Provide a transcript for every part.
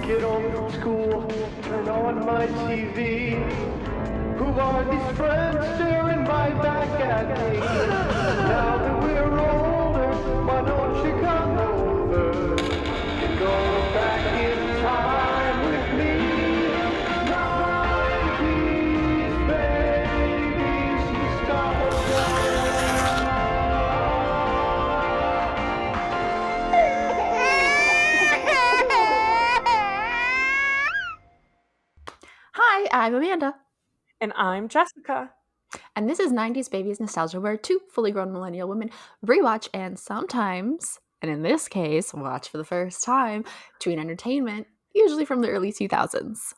get home from school, turn on my TV. Who are these friends staring right back at me? Now that we're older, why don't you come over and go back in time with me? 90s babies, Hi, I'm Amanda, And I'm Jessica. and this is 90s Babies Nostalgia, where two fully grown millennial women rewatch and sometimes, and in this case, watch for the first time, tween entertainment, usually from the early 2000s.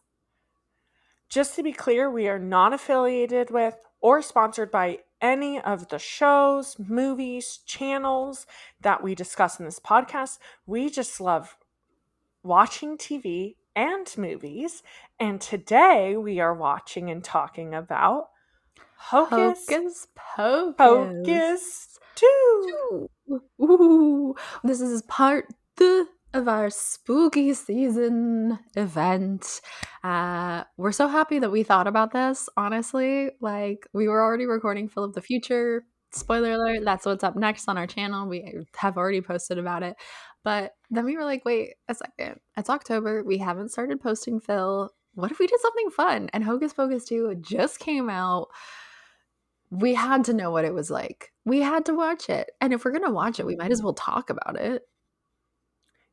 Just to be clear, we are not affiliated with or sponsored by any of the shows, movies, channels that we discuss in this podcast. We just love watching TV and movies. And today we are watching and talking about Hocus Hocus Pocus. Pocus 2. Ooh, this is part two of our spooky season event. We're so happy that we thought about this, honestly. Like, we were already recording Phil of the Future. Spoiler alert, that's what's up next on our channel. We have already posted about it. But then we were like, wait a second. It's October. We haven't started posting Phil. What if we did something fun? And Hocus Pocus 2 just came out. We had to know what it was like. We had to watch it. And if we're going to watch it, we might as well talk about it.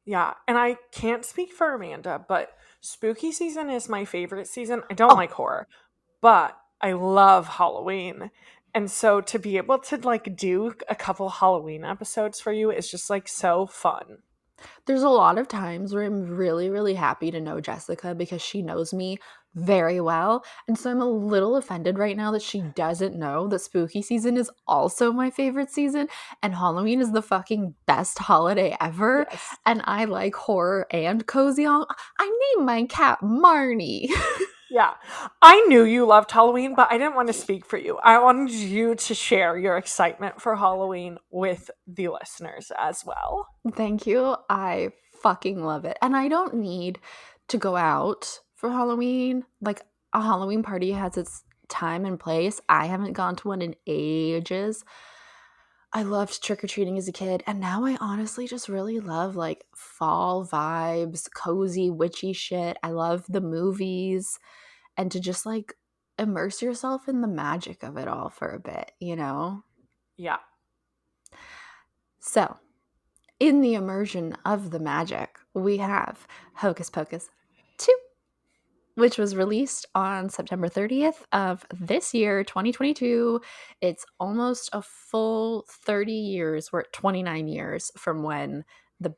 Yeah, and I can't speak for Amanda, but spooky season is my favorite season. I don't like horror, but I love Halloween. And so to be able to like do a couple Halloween episodes for you is just like so fun. There's a lot of times where I'm really, really happy to know Jessica because she knows me very well. And so I'm a little offended right now that she doesn't know that spooky season is also my favorite season and Halloween is the fucking best holiday ever. Yes. And I like horror and cozy. I named my cat Marnie. Yeah. I knew you loved Halloween, but I didn't want to speak for you. I wanted you to share your excitement for Halloween with the listeners as well. Thank you. I fucking love it. And I don't need to go out for Halloween. Like, a Halloween party has its time and place. I haven't gone to one in ages. I loved trick-or-treating as a kid, and now I honestly just really love like fall vibes, cozy, witchy shit. I love the movies and to just like immerse yourself in the magic of it all for a bit, you know? Yeah. So, in the immersion of the magic, we have Hocus Pocus 2, which was released on September 30th of this year, 2022. It's almost a full 30 years, we're at 29 years from when the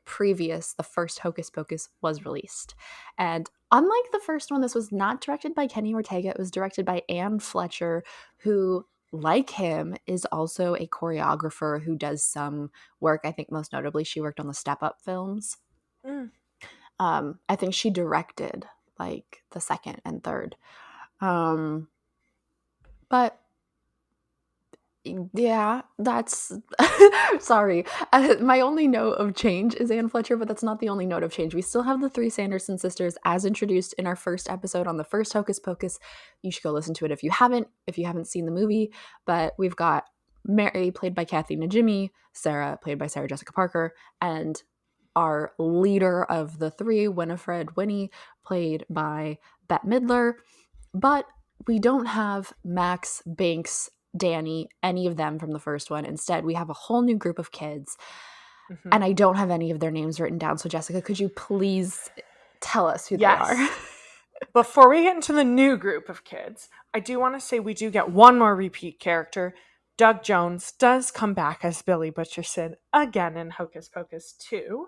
first Hocus Pocus was released. And unlike the first one, this was not directed by Kenny Ortega. It was directed by Anne Fletcher, who, like him, is also a choreographer who does some work. I think most notably she worked on the Step Up films. Mm. I think she directed like the second and third. But yeah, that's sorry. My only note of change is Anne Fletcher, but that's not the only note of change. We still have the three Sanderson sisters as introduced in our first episode on the first Hocus Pocus. You should go listen to it if you haven't seen the movie. But we've got Mary, played by Kathy Najimy, Sarah, played by Sarah Jessica Parker, and our leader of the three, Winifred Winnie, played by Bette Midler. But we don't have Max, Binks, Danny, any of them from the first one. Instead, we have a whole new group of kids. Mm-hmm. And I don't have any of their names written down. So, Jessica, could you please tell us who they are? Before we get into the new group of kids, I do want to say we do get one more repeat character. Doug Jones does come back as Billy Butcherson again in Hocus Pocus 2.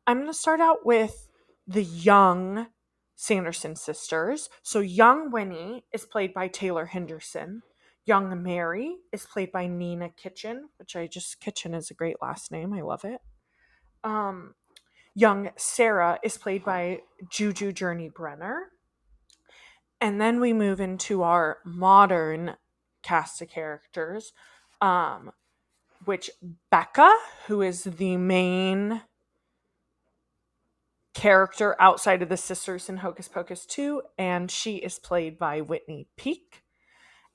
I'm going to start out with the young Sanderson sisters. So young Winnie is played by Taylor Henderson. Young Mary is played by Nina Kitchen, Kitchen is a great last name. I love it. Young Sarah is played by Juju Journey Brenner. And then we move into our modern cast of characters, which Becca, who is the main character outside of the sisters in Hocus Pocus 2, and she is played by Whitney Peak.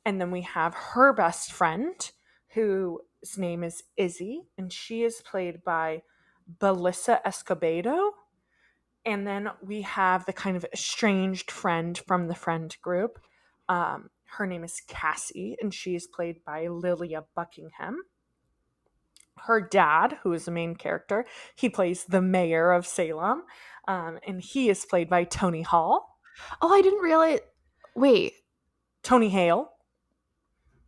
And then we have her best friend, whose name is Izzy, and she is played by Belissa Escobedo. And then we have the kind of estranged friend from the friend group. Her name is Cassie, and she is played by Lilia Buckingham. Her dad, who is the main character, he plays the mayor of Salem, and he is played by Tony Hall. Oh, I didn't realize. Wait. Tony Hale.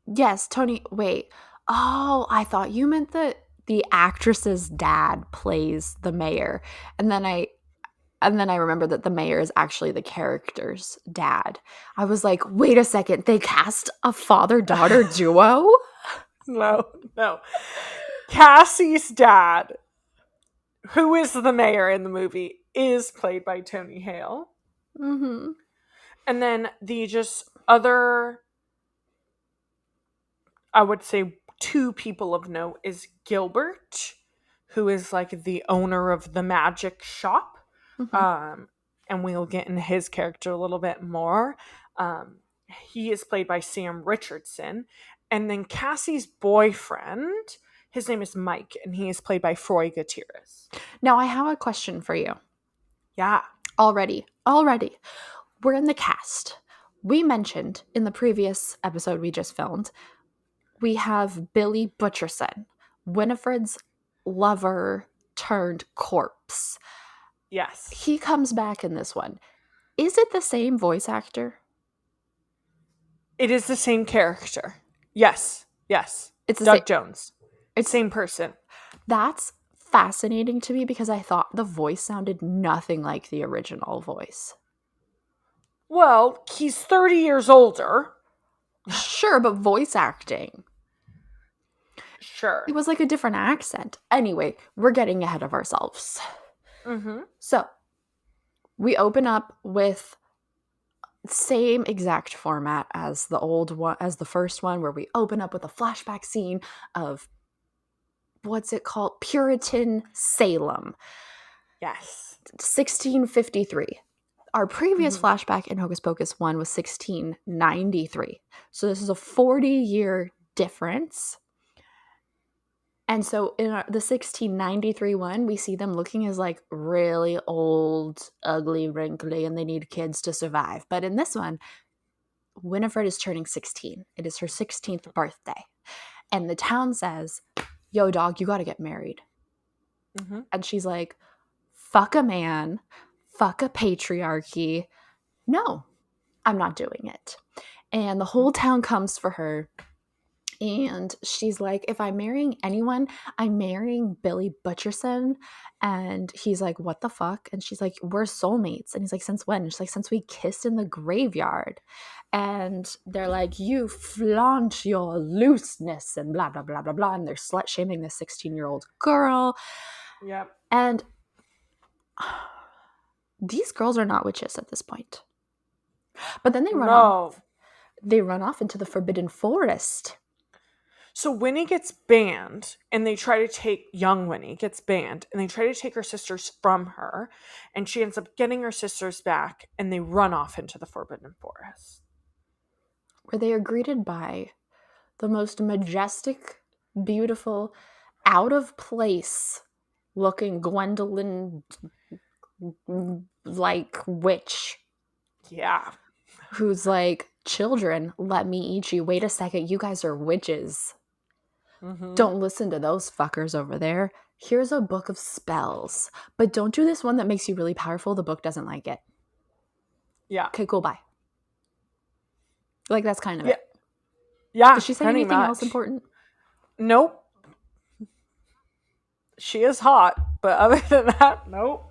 Yes, Tony. Wait. Oh, I thought you meant that the actress's dad plays the mayor, and then I remember that the mayor is actually the character's dad. I was like, wait a second, they cast a father-daughter duo? No. Cassie's dad, who is the mayor in the movie, is played by Tony Hale. Mm-hmm. And then the just other, I would say, two people of note is Gilbert, who is like the owner of the magic shop. Mm-hmm. And we'll get into his character a little bit more. He is played by Sam Richardson. And then Cassie's boyfriend, his name is Mike, and he is played by Froy Gutierrez. Now, I have a question for you. Yeah. Already. We're in the cast. We mentioned in the previous episode we just filmed, we have Billy Butcherson, Winifred's lover turned corpse. Yes. He comes back in this one. Is it the same voice actor? It is the same character. Yes. It's Doug Jones. It's same person. That's fascinating to me because I thought the voice sounded nothing like the original voice. Well, he's 30 years older. Sure, but voice acting. Sure. It was like a different accent. Anyway, we're getting ahead of ourselves. Mm-hmm. So, we open up with same exact format as the old one, as the first one, where we open up with a flashback scene of what's it called? Puritan Salem. Yes. 1653. Our previous flashback in Hocus Pocus 1 was 1693. So this is a 40-year difference. And so in the 1693 one, we see them looking as like really old, ugly, wrinkly, and they need kids to survive. But in this one, Winifred is turning 16. It is her 16th birthday. And the town says, yo, dog, you got to get married. Mm-hmm. And she's like, fuck a man, fuck a patriarchy. No, I'm not doing it. And the whole town comes for her. And she's like, if I'm marrying anyone, I'm marrying Billy Butcherson. And he's like, what the fuck? And she's like, we're soulmates. And he's like, since when? And she's like, since we kissed in the graveyard. And they're like, you flaunt your looseness and blah, blah, blah, blah, blah. And they're slut-shaming this 16-year-old girl. Yep. And these girls are not witches at this point. But then they run off. They run off into the Forbidden Forest. So Winnie gets banned, and they try to take, young Winnie gets banned, and they try to take her sisters from her, and she ends up getting her sisters back, and they run off into the Forbidden Forest. Where they are greeted by the most majestic, beautiful, out of place looking Gwendolyn like witch. Yeah. Who's like, children, let me eat you. Wait a second, you guys are witches. Mm-hmm. Don't listen to those fuckers over there. Here's a book of spells. But don't do this one that makes you really powerful. The book doesn't like it. Yeah. Okay, cool, bye. Like, that's kind of it. Yeah. Did she say anything else important? Nope. She is hot, but other than that, nope.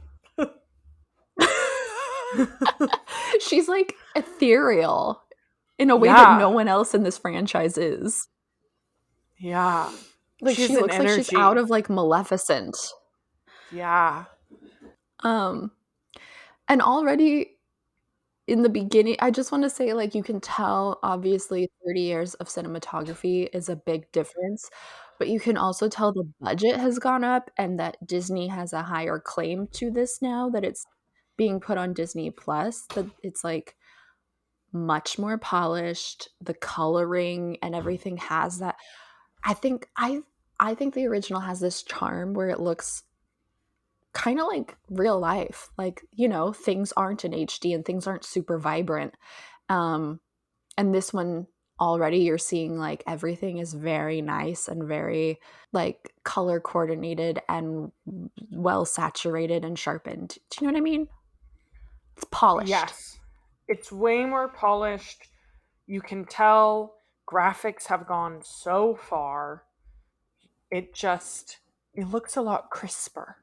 She's like ethereal in a way that no one else in this franchise is. Yeah. Like, she looks like she's out of like Maleficent. Yeah. And already in the beginning, I just want to say, like, you can tell, obviously, 30 years of cinematography is a big difference, but you can also tell the budget has gone up and that Disney has a higher claim to this now that it's being put on Disney Plus, that it's, like, much more polished, the coloring and everything has that. I think I think the original has this charm where it looks kind of like real life. Like, things aren't in HD and things aren't super vibrant. Um, and this one already you're seeing like everything is very nice and very like color coordinated and well saturated and sharpened. Do you know what I mean? It's polished. Yes. It's way more polished. You can tell graphics have gone so far. It looks a lot crisper.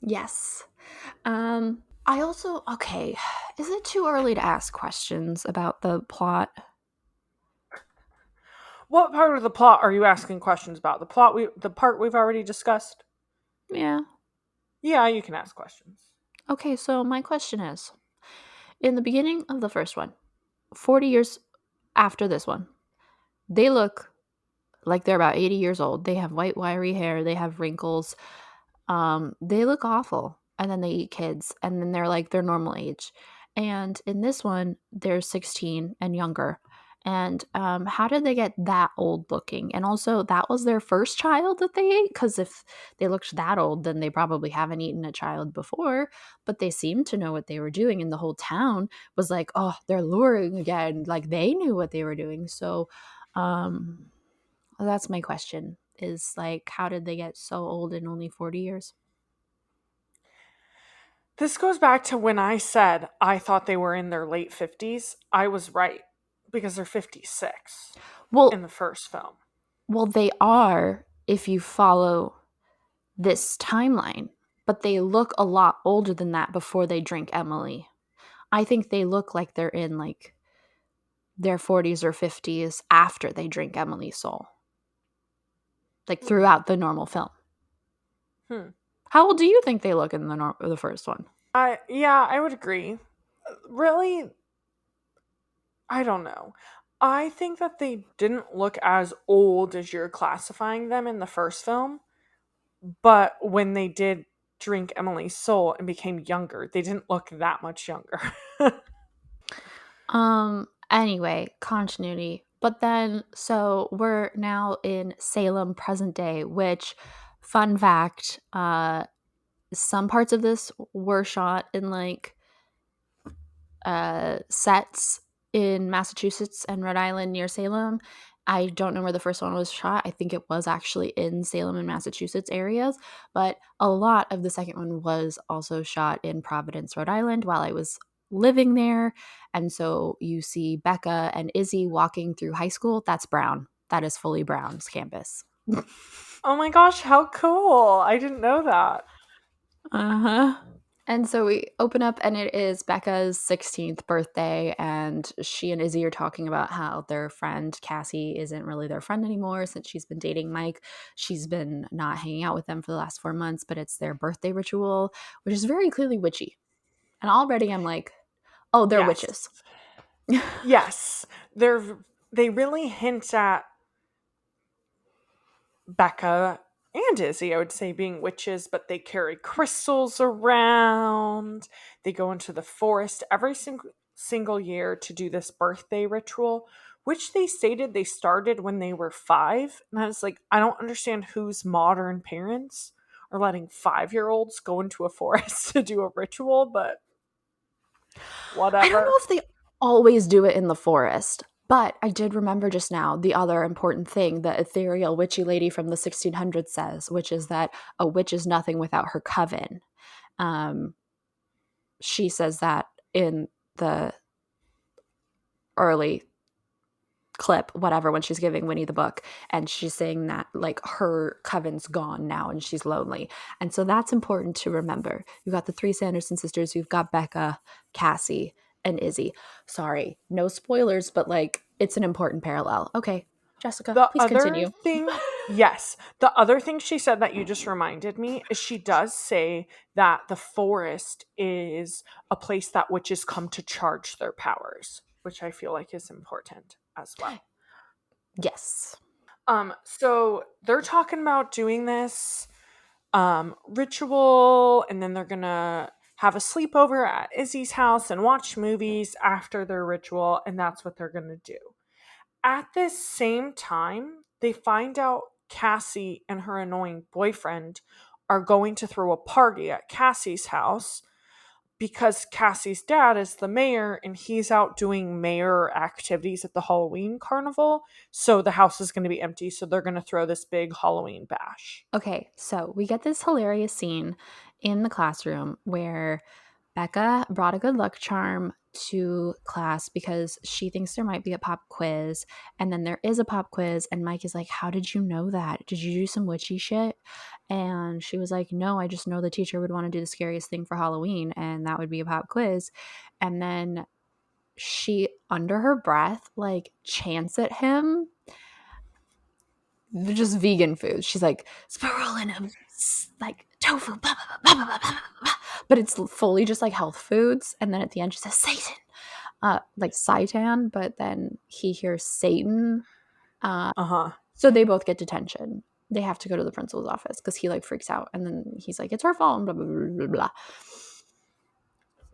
Yes. I also okay, is it too early to ask questions about the plot? What part of the plot are you asking questions about? The part we've already discussed? Yeah. Yeah, you can ask questions. Okay, so my question is, in the beginning of the first one, 40 years after this one, they look like they're about 80 years old. They have white, wiry hair. They have wrinkles. They look awful. And then they eat kids. And then they're like their normal age. And in this one, they're 16 and younger. And how did they get that old looking? And also, that was their first child that they ate? Because if they looked that old, then they probably haven't eaten a child before. But they seemed to know what they were doing. And the whole town was like, oh, they're luring again. Like, they knew what they were doing. So, that's my question is like, how did they get so old in only 40 years? This goes back to when I said I thought they were in their late 50s. I was right because they're 56 in Well, the first film. they are if you follow this timeline, but they look a lot older than that before they drink Emily. I think they look like they're in like their 40s or 50s after they drink Emily's soul, like throughout the normal film. Hmm. How old do you think they look in the first one? I would agree. Really, I don't know. I think that they didn't look as old as you're classifying them in the first film, but when they did drink Emily's soul and became younger, they didn't look that much younger. Anyway, continuity. But then, so we're now in Salem present day, which, fun fact, some parts of this were shot in like sets in Massachusetts and Rhode Island near Salem. I don't know where the first one was shot. I think it was actually in Salem and Massachusetts areas, but a lot of the second one was also shot in Providence, Rhode Island while I was living there. And so you see Becca and Izzy walking through high school. That's Brown. That is fully Brown's campus. Oh my gosh, how cool! I didn't know that. Uh-huh. And so we open up, and it is Becca's 16th birthday, and she and Izzy are talking about how their friend Cassie isn't really their friend anymore since she's been dating Mike. She's been not hanging out with them for the last 4 months, but it's their birthday ritual, which is very clearly witchy. And already I'm like, oh, they're Yes. witches. Yes. They really hint at Becca and Izzy, I would say, being witches, but they carry crystals around. They go into the forest every single year to do this birthday ritual, which they stated they started when they were 5. And I was like, I don't understand whose modern parents are letting 5-year-olds go into a forest to do a ritual, but whatever. I don't know if they always do it in the forest, but I did remember just now the other important thing the ethereal witchy lady from the 1600s says, which is that a witch is nothing without her coven. She says that in the early clip, whatever, when she's giving Winnie the book, and she's saying that like her coven's gone now and she's lonely. And so that's important to remember. You've got the 3 Sanderson sisters, you've got Becca, Cassie, and Izzy. Sorry, no spoilers, but like it's an important parallel. Okay, Jessica, The please other continue. thing Yes. The other thing she said that you just reminded me is she does say that the forest is a place that witches come to charge their powers, which I feel like is important as well. Yes. So they're talking about doing this ritual, and then they're gonna have a sleepover at Izzy's house and watch movies after their ritual, and that's what they're gonna do. At this same time, they find out Cassie and her annoying boyfriend are going to throw a party at Cassie's house because Cassie's dad is the mayor and he's out doing mayor activities at the Halloween carnival. So the house is going to be empty. So they're going to throw this big Halloween bash. Okay, so we get this hilarious scene in the classroom where Becca brought a good luck charm to class because she thinks there might be a pop quiz. And then there is a pop quiz. And Mike is like, how did you know that? Did you do some witchy shit? And she was like, no, I just know the teacher would want to do the scariest thing for Halloween. And that would be a pop quiz. And then she, under her breath, like chants at him just vegan food. She's like spirulina, like tofu, blah, blah, blah, blah, blah, blah, blah. But it's fully just like health foods. And then at the end, she says Satan, like Seitan. But then he hears Satan. So they both get detention. They have to go to the principal's office because he like freaks out. And then he's like, it's her fault. And blah, blah, blah, blah, blah.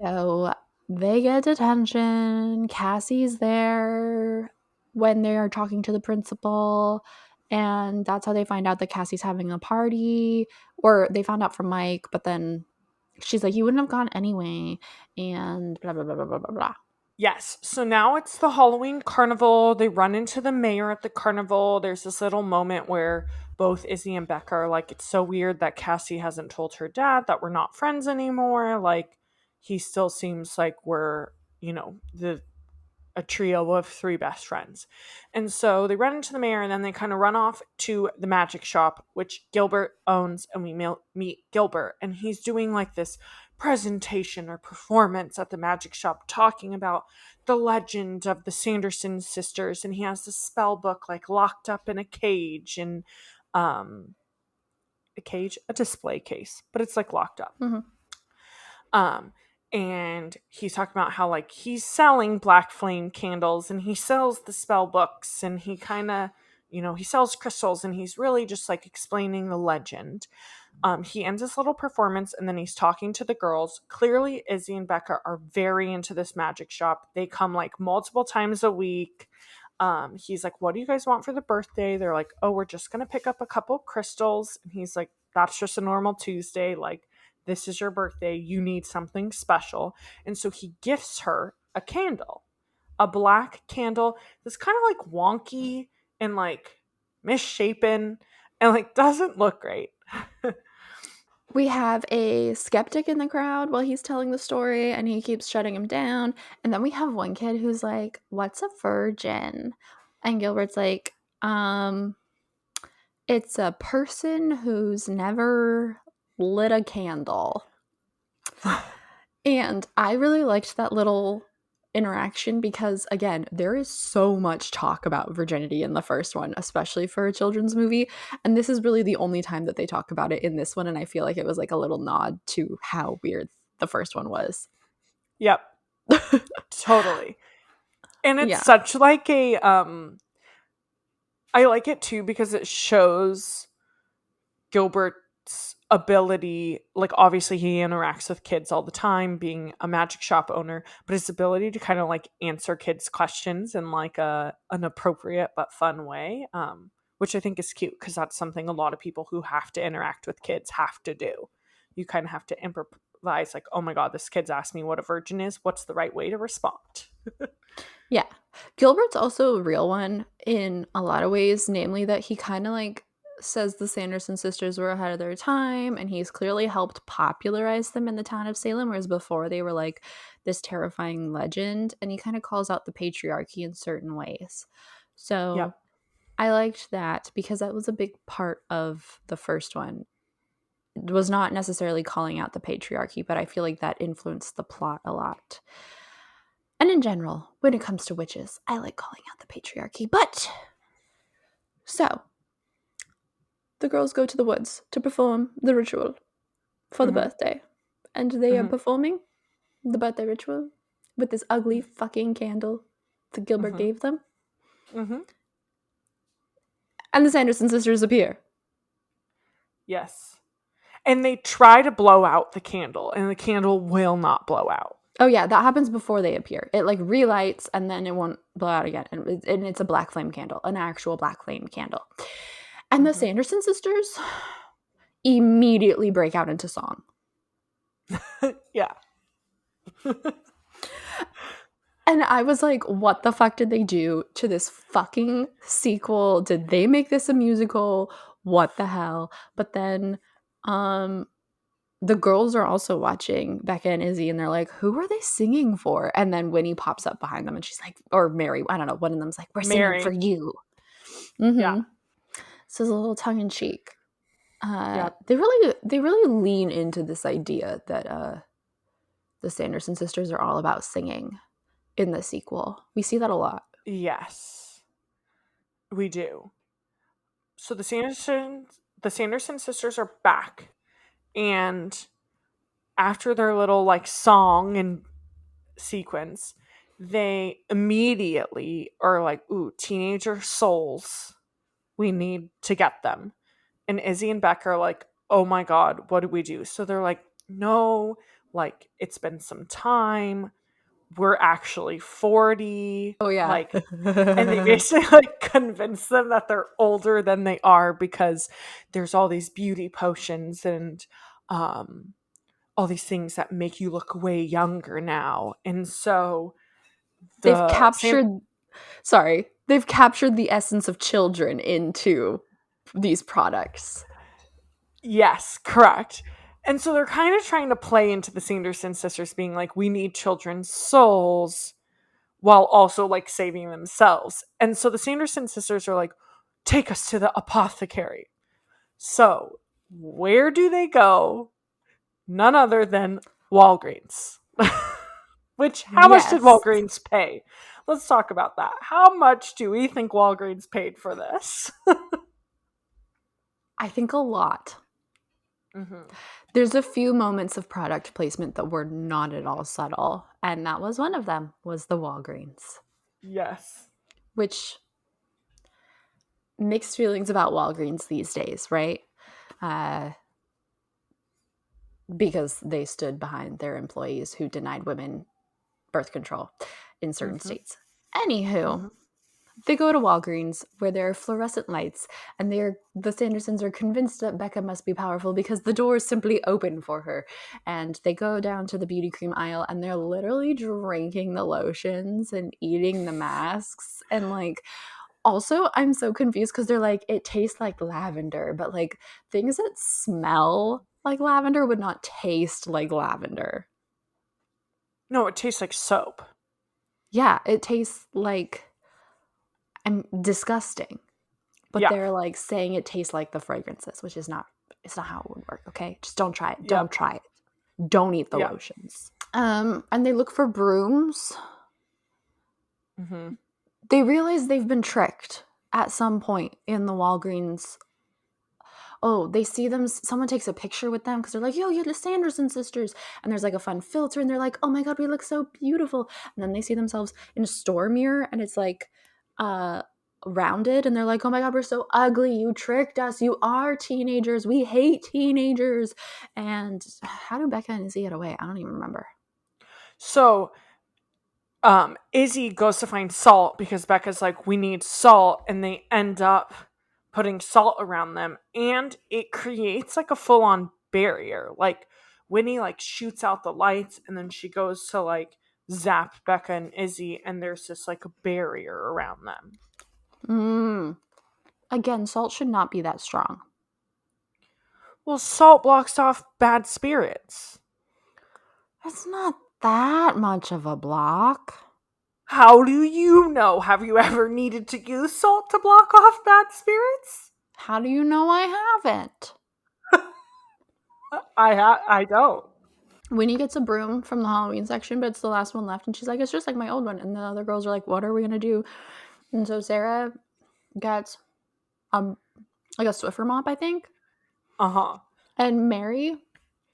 So they get detention. Cassie's there when they are talking to the principal. And that's how they find out that Cassie's having a party. Or they found out from Mike, but then she's like, you wouldn't have gone anyway. And blah, blah, blah, blah, blah, blah, blah. Yes. So now it's the Halloween carnival. They run into the mayor at the carnival. There's this little moment where both Izzy and Becca are like, it's so weird that Cassie hasn't told her dad that we're not friends anymore. Like, he still seems like we're, a trio of three best friends. And so they run into the mayor and then they kind of run off to the magic shop, which Gilbert owns. And we meet Gilbert. And he's doing like this presentation or performance at the magic shop talking about the legend of the Sanderson sisters. And he has the spell book like locked up in a cage and a display case, but it's like locked up. And he's talking about how like he's selling black flame candles and he sells the spell books and he kind of, he sells crystals and he's really just like explaining the legend. He ends this little performance and then he's talking to the girls. Clearly, Izzy and Becca are very into this magic shop. They come like multiple times a week. He's like, what do you guys want for the birthday? They're like, oh, we're just going to pick up a couple crystals. And he's like, that's just a normal Tuesday. Like, this is your birthday. You need something special. And so he gifts her a candle, a black candle that's kind of like wonky and like misshapen and like doesn't look great. We have a skeptic in the crowd while he's telling the story and he keeps shutting him down. And then we have one kid who's like, what's a virgin? And Gilbert's like, it's a person who's never lit a candle. And I really liked that little interaction because, again, there is so much talk about virginity in the first one, especially for a children's movie. And this is really the only time that they talk about it in this one. And I feel like it was like a little nod to how weird the first one was. Yep. Totally. And it's such like a I like it too because it shows Gilbert's ability, like obviously he interacts with kids all the time being a magic shop owner, but his ability to kind of like answer kids' questions in like an appropriate but fun way, which I think is cute because that's something a lot of people who have to interact with kids have to do. You kind of have to improvise like, oh my god, this kid's asked me what a virgin is, what's the right way to respond? Yeah. Gilbert's also a real one in a lot of ways, namely that he kind of like says the Sanderson sisters were ahead of their time and he's clearly helped popularize them in the town of Salem, whereas before they were like this terrifying legend, and he kind of calls out the patriarchy in certain ways. So I liked that because that was a big part of the first one. It was not necessarily calling out the patriarchy, but I feel like that influenced the plot a lot. And in general, when it comes to witches, I like calling out the patriarchy. But, so, the girls go to the woods to perform the ritual for the birthday. And they are performing the birthday ritual with this ugly fucking candle that Gilbert gave them. And the Sanderson sisters appear. Yes. And they try to blow out the candle, and the candle will not blow out. Oh yeah, that happens before they appear. It like relights and then it won't blow out again. And it's a black flame candle, an actual black flame candle. And the Sanderson sisters immediately break out into song. Yeah. And I was like, what the fuck did they do to this fucking sequel? Did they make this a musical? What the hell? But then the girls are also watching Becca and Izzy, and they're like, who are they singing for? And then Winnie pops up behind them, and she's like, or Mary, I don't know, one of them's like, we're Mary. singing for you. Yeah. So it's a little tongue-in-cheek. They really lean into this idea that the Sanderson sisters are all about singing in the sequel. We see that a lot. Yes, we do. So the Sanderson sisters are back, and after their little like song and sequence, they immediately are like, ooh, teenager souls, we need to get them. And Izzy and Becca are like, oh my god, what do we do? So they're like, no, like it's been some time, we're actually 40. Oh yeah. Like, and they basically like convince them that they're older than they are because there's all these beauty potions and all these things that make you look way younger now. And so they've captured the essence of children into these products. Yes, correct. And so they're kind of trying to play into the Sanderson sisters being like, we need children's souls while also like saving themselves. And so the Sanderson sisters are like, take us to the apothecary. So where do they go? None other than Walgreens. Which, how much did Walgreens pay? Let's talk about that. How much do we think Walgreens paid for this? I think a lot. There's a few moments of product placement that were not at all subtle, and that was one of them, was the Walgreens. Yes. Which, mixed feelings about Walgreens these days, right? Because they stood behind their employees who denied women birth control in certain states. Anywho, they go to Walgreens where there are fluorescent lights, and the Sandersons are convinced that Becca must be powerful because the doors simply open for her. And they go down to the beauty cream aisle, and they're literally drinking the lotions and eating the masks. And like, also, I'm so confused because they're like, it tastes like lavender, but like things that smell like lavender would not taste like lavender. No, it tastes like soap. Yeah, it tastes like, I'm disgusting. But they're like saying it tastes like the fragrances, which is not, it's not how it would work, okay? Just don't try it. Don't try it. Don't eat the lotions. And they look for brooms. They realize they've been tricked at some point in the Walgreens. Oh, they see them, someone takes a picture with them because they're like, yo, you're the Sanderson sisters. And there's like a fun filter, and they're like, oh my god, we look so beautiful. And then they see themselves in a store mirror, and it's like rounded, and they're like, oh my god, we're so ugly, you tricked us, you are teenagers, we hate teenagers. And how do Becca and Izzy get away? I don't even remember. So Izzy goes to find salt because Becca's like, we need salt, and they end up putting salt around them, and it creates like a full-on barrier. Like Winnie like shoots out the lights, and then she goes to like zap Becca and Izzy, and there's just like a barrier around them. Again, salt should not be that strong. Well, salt blocks off bad spirits. That's not that much of a block. How do you know? Have you ever needed to use salt to block off bad spirits? How do you know I haven't? I don't. Winnie gets a broom from the Halloween section, but it's the last one left, and she's like, it's just like my old one. And the other girls are like, what are we gonna do? And so Sarah gets like a Swiffer mop, I think. Uh-huh. And Mary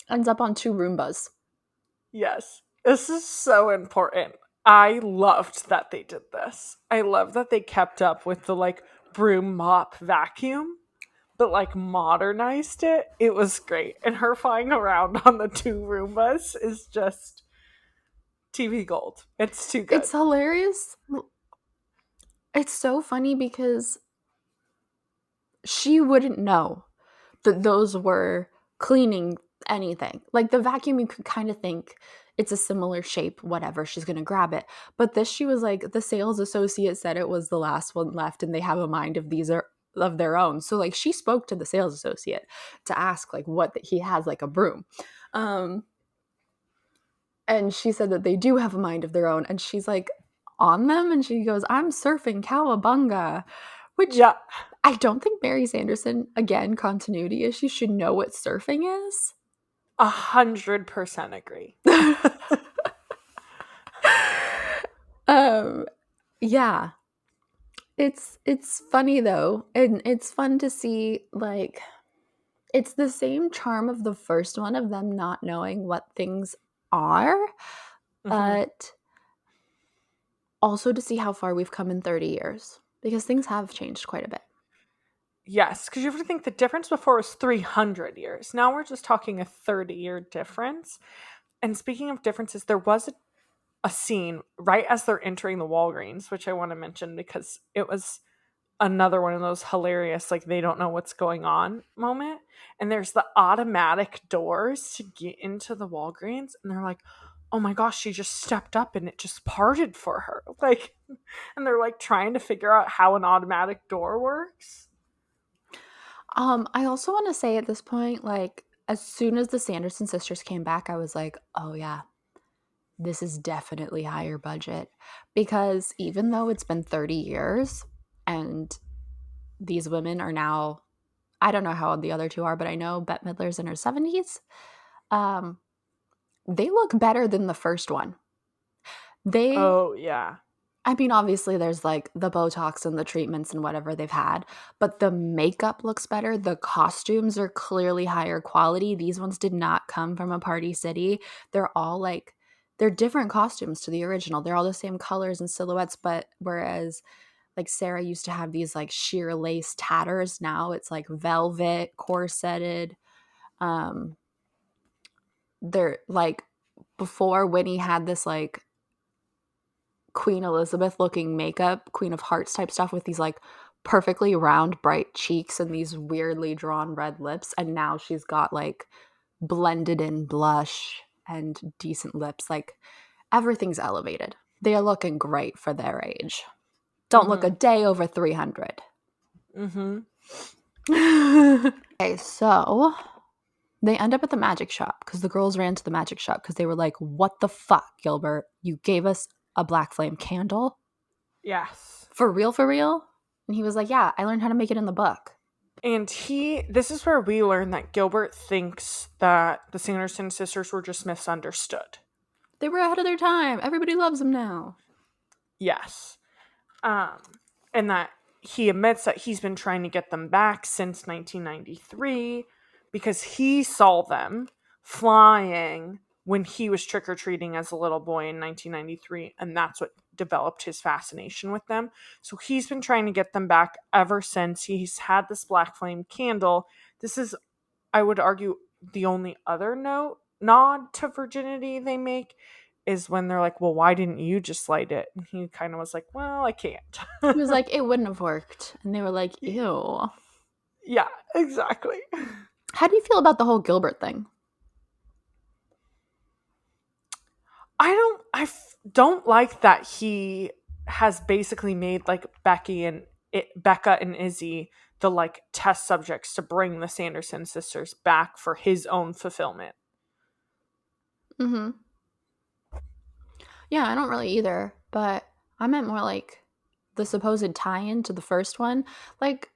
ends up on 2 Roombas. Yes. This is so important. I loved that they did this. I love that they kept up with the like broom mop vacuum, but like modernized it. It was great. And her flying around on the 2 Roombas is just TV gold. It's too good. It's hilarious. It's so funny because she wouldn't know that those were cleaning anything. Like the vacuum, you could kind of think it's a similar shape, whatever, she's going to grab it. But this, she was like, the sales associate said it was the last one left and they have a mind of these are of their own. So like she spoke to the sales associate to ask like what he has, like a broom. And she said that they do have a mind of their own. And she's like on them and she goes, I'm surfing cowabunga, which Yeah. I don't think Mary Sanderson, again, continuity issue, should know what surfing is. 100% agree. Yeah. It's funny though, and it's fun to see, like, it's the same charm of the first one of them not knowing what things are, but also to see how far we've come in 30 years, because things have changed quite a bit. Yes, because you have to think the difference before was 300 years. Now we're just talking a 30-year difference. And speaking of differences, there was a scene right as they're entering the Walgreens, which I want to mention because it was another one of those hilarious, like, they don't know what's going on moment. And there's the automatic doors to get into the Walgreens. And they're like, oh my gosh, she just stepped up and it just parted for her. Like, and they're like trying to figure out how an automatic door works. I also want to say at this point, like, as soon as the Sanderson sisters came back, I was like, oh yeah, this is definitely higher budget. Because even though it's been 30 years and these women are now, I don't know how old the other two are, but I know Bette Midler's in her 70s. They look better than the first one. Oh, yeah. I mean, obviously there's like the Botox and the treatments and whatever they've had, but the makeup looks better. The costumes are clearly higher quality. These ones did not come from a Party City. They're all like, they're different costumes to the original. They're all the same colors and silhouettes, but whereas like Sarah used to have these like sheer lace tatters, now it's like velvet, corseted. They're like, before Winnie had this like Queen Elizabeth looking makeup, Queen of Hearts type stuff with these like perfectly round, bright cheeks and these weirdly drawn red lips. And now she's got like blended in blush and decent lips. Like everything's elevated. They are looking great for their age. Don't look a day over 300. Okay, so they end up at the magic shop because the girls ran to the magic shop because they were like, what the fuck, Gilbert? You gave us a black flame candle? Yes. For real, for real? And he was like, yeah, I learned how to make it in the book. And this is where we learn that Gilbert thinks that the Sanderson sisters were just misunderstood. They were ahead of their time. Everybody loves them now. Yes. And that he admits that he's been trying to get them back since 1993 because he saw them flying when he was trick-or-treating as a little boy in 1993, and that's what developed his fascination with them. So he's been trying to get them back ever since. He's had this black flame candle. This is, I would argue, the only other nod to virginity they make is when they're like, well, why didn't you just light it? And he kind of was like, well, I can't. He was like, it wouldn't have worked. And they were like, ew. Yeah, exactly. How do you feel about the whole Gilbert thing? I don't like that he has basically made like Becca and Izzy the like test subjects to bring the Sanderson sisters back for his own fulfillment. Yeah, I don't really either, but I meant more like the supposed tie-in to the first one. Like,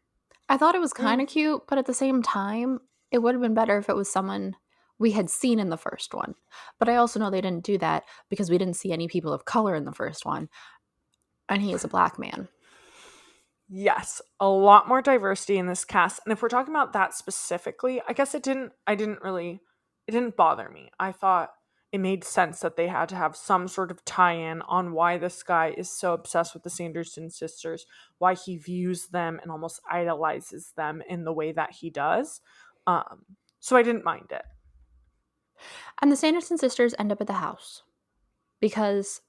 I thought it was kind of cute, but at the same time, it would have been better if it was someone we had seen in the first one. But I also know they didn't do that because we didn't see any people of color in the first one. And he is a black man. Yes, a lot more diversity in this cast. And if we're talking about that specifically, I guess it didn't bother me. I thought it made sense that they had to have some sort of tie-in on why this guy is so obsessed with the Sanderson sisters, why he views them and almost idolizes them in the way that he does. So I didn't mind it. And the Sanderson sisters end up at the house because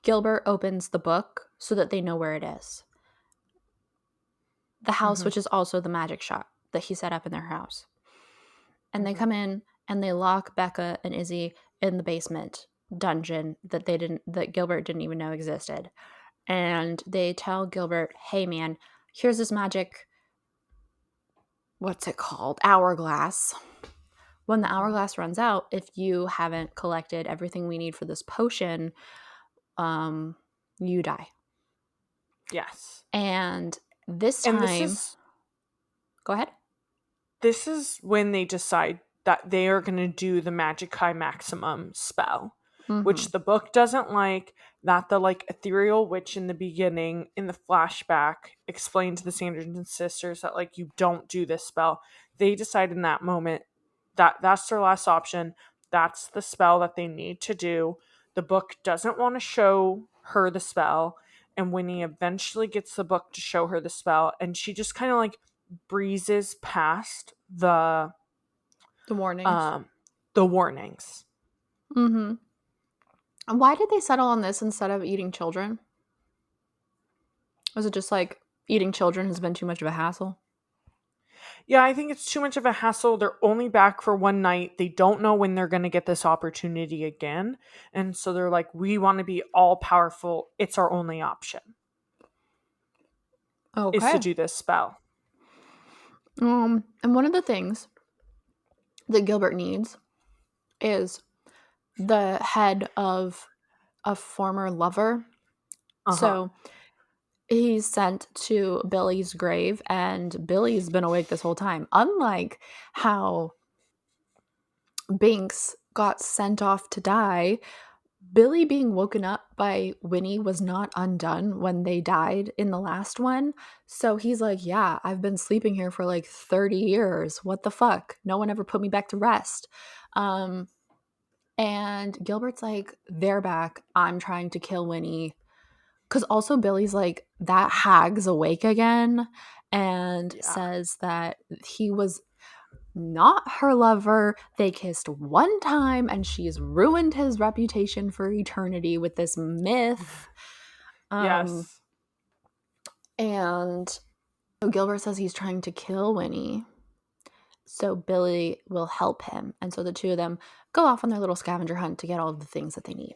Gilbert opens the book so that they know where it is. The house, which is also the magic shop that he set up in their house. And they come in and they lock Becca and Izzy in the basement dungeon that Gilbert didn't even know existed. And they tell Gilbert, hey man, here's this magic, what's it called? Hourglass. When the hourglass runs out, if you haven't collected everything we need for this potion, you die. Yes. And this time, go ahead. This is when they decide that they are going to do the Magic High Maximum spell, which the book doesn't like, that the like ethereal witch in the beginning, in the flashback, explained to the Sanderson sisters that like, you don't do this spell. They decide in that moment that that's their last option. That's the spell that they need to do. The book doesn't want to show her the spell. And when he eventually gets the book to show her the spell, and she just kind of like breezes past the warnings. The warnings. And why did they settle on this instead of eating children? Was it just like eating children has been too much of a hassle? Yeah, I think it's too much of a hassle. They're only back for one night. They don't know when they're going to get this opportunity again. And so they're like, we want to be all powerful. It's our only option. Okay. Is to do this spell. And one of the things that Gilbert needs is the head of a former lover. So he's sent to Billy's grave, and Billy's been awake this whole time. Unlike how Binks got sent off to die, Billy being woken up by Winnie was not undone when they died in the last one. So he's like, yeah, I've been sleeping here for like 30 years. What the fuck? No one ever put me back to rest. And Gilbert's like, they're back. I'm trying to kill Winnie. Because also Billy's like, that hag's awake again, and says that he was not her lover. They kissed one time and she's ruined his reputation for eternity with this myth. Yes. And so Gilbert says he's trying to kill Winnie, so Billy will help him. And so the two of them go off on their little scavenger hunt to get all of the things that they need.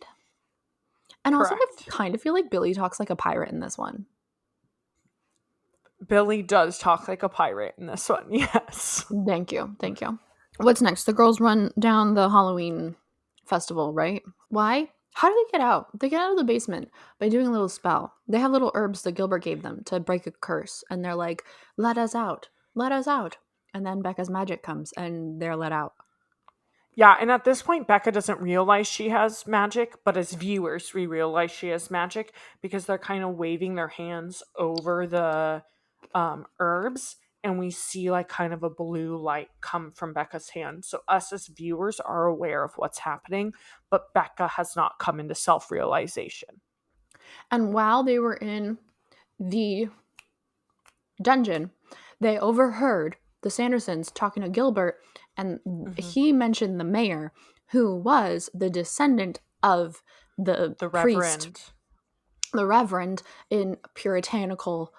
And also, I kind of feel like Billy talks like a pirate in this one. Billy does talk like a pirate in this one, yes. Thank you. What's next? The girls run down the Halloween festival, right? Why? How do they get out? They get out of the basement by doing a little spell. They have little herbs that Gilbert gave them to break a curse. And they're like, let us out. Let us out. And then Becca's magic comes and they're let out. Yeah, and at this point, Becca doesn't realize she has magic, but as viewers, we realize she has magic because they're kind of waving their hands over the herbs, and we see like kind of a blue light come from Becca's hand. So us as viewers are aware of what's happening, but Becca has not come into self-realization. And while they were in the dungeon, they overheard the Sandersons talking to Gilbert, and he mentioned the mayor, who was the descendant of the priest, the reverend in puritanical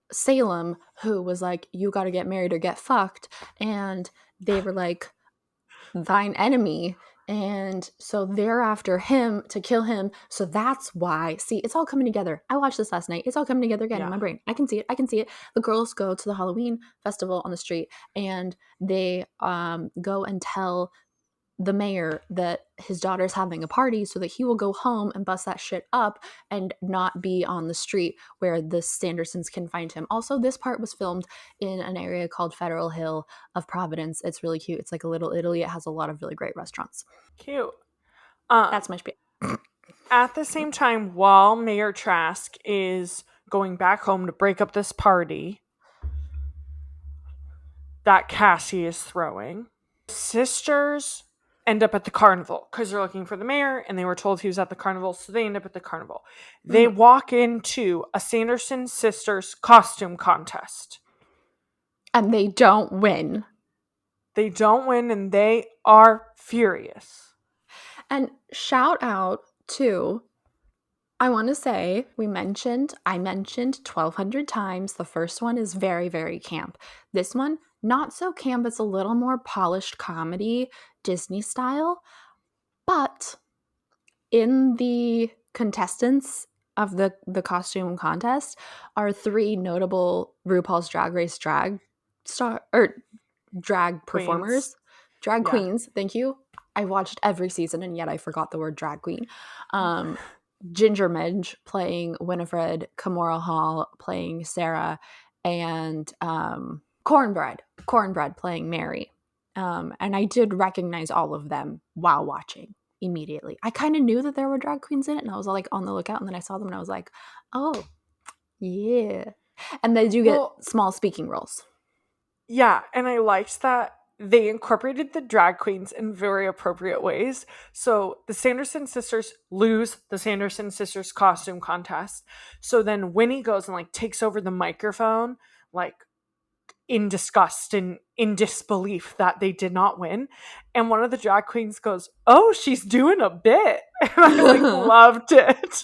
Salem, who was like, you got to get married or get fucked. And they were like, thine enemy. And so they're after him to kill him. So that's why. See, it's all coming together. I watched this last night. It's all coming together again in my brain. I can see it. The girls go to the Halloween festival on the street, and they go and tell the mayor that his daughter's having a party so that he will go home and bust that shit up and not be on the street where the Sandersons can find him. Also, this part was filmed in an area called Federal Hill of Providence. It's really cute. It's like a little Italy. It has a lot of really great restaurants. Cute. That's my spiel. At the same time, while Mayor Trask is going back home to break up this party that Cassie is throwing. Sisters end up at the carnival because they're looking for the mayor, and they were told he was at the carnival, so they end up at the carnival. They walk into a Sanderson sisters costume contest. And they don't win. They don't win, and they are furious. And shout out to, I want to say, I mentioned 1,200 times. The first one is very, very camp. This one, not so camp. It's a little more polished comedy, Disney style. But in the contestants of the costume contest are 3 notable RuPaul's Drag Race drag performers. Drag queens, thank you. I watched every season and yet I forgot the word drag queen. Ginger Minge playing Winifred, Kimora Hall playing Sarah, and Cornbread playing Mary. And I did recognize all of them while watching immediately. I kind of knew that there were drag queens in it, and I was like on the lookout, and then I saw them and I was like, oh, yeah. And they do get small speaking roles. Yeah, and I liked that they incorporated the drag queens in very appropriate ways. So the Sanderson sisters lose the Sanderson sisters costume contest. So then Winnie goes and like takes over the microphone, like in disgust and in disbelief that they did not win. And one of the drag queens goes, "Oh, she's doing a bit." And I like loved it.